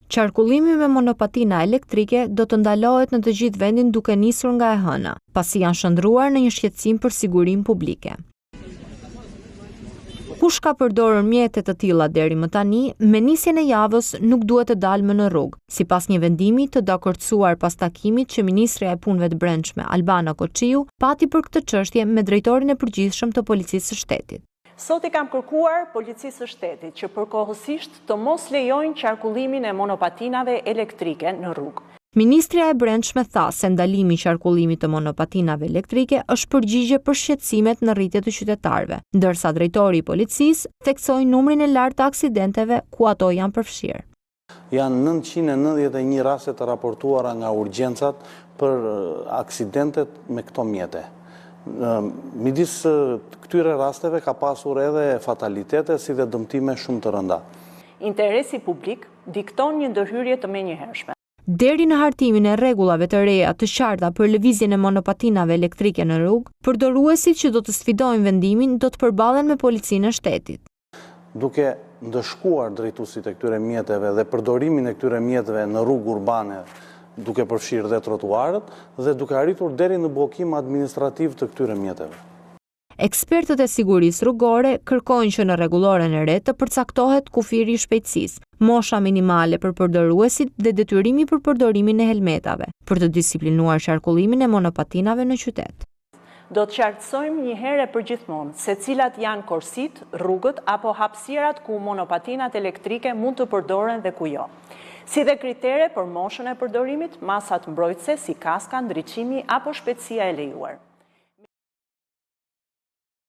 Qarkullimi me monopatina elektrike do të ndalohet në të gjithë vendin duke nisur nga e hëna, pasi janë shndruar në një shqetësim për sigurinë publike. Kush ka përdorur mjete të tilla deri më tani, me nisjen e javës nuk duhet të dalë më në rrugë, sipas një vendimi të dakordsuar pas takimit që Ministrja e Punëve të Brendshme Albana Koçiu pati për këtë çështje me drejtorin e përgjithshëm të Policisë së Shtetit. Sot i kam kërkuar Policisë së Shtetit që përkohësisht të mos lejojnë qarkullimin e monopatinave elektrike në rrugë. Ministrja e Brendshme tha se ndalimi i qarkullimit të monopatinave elektrike është përgjigje për shqetësimet në rritje të qytetarëve, ndërsa drejtori i policisë theksoi numrin e lartë të aksidenteve ku ato janë përfshirë. Janë 991 raste të raportuara nga urgjencat për aksidentet me këto mjete. Midis këtyre rasteve ka pasur edhe fatalitete si dhe dëmtime shumë të rënda. Interesi publik dikton një ndërhyrje të menjëhershme. Deri në hartimin e rregullave të reja të qarta për lëvizjen e monopatinave elektrike në rrugë, përdoruesit që do të sfidojnë vendimin do të përballen me policinë e shtetit. Duke ndëshkuar drejtuesit e këtyre mjeteve dhe përdorimin e këtyre mjeteve në rrugë urbane, duke përfshirë dhe trotuarët dhe duke arritur deri në bllokim administrativ të këtyre mjeteve. Ekspertët e sigurisë rrugore kërkojnë që në rregulloren e re të përcaktohet kufiri i shpejtësisë, mosha minimale për përdoruesit dhe detyrimi për përdorimin e helmetave, për të disiplinuar qarkullimin e monopatinave në qytet. Do të qartësojmë një herë për gjithmonë se cilat janë korsit, rrugët apo hapësirat ku monopatinat elektrike mund të përdoren dhe ku jo. Si dhe kritere për moshën e përdorimit, masat mbrojtëse si kaska, ndriçimi apo shpejtësia e lejuar.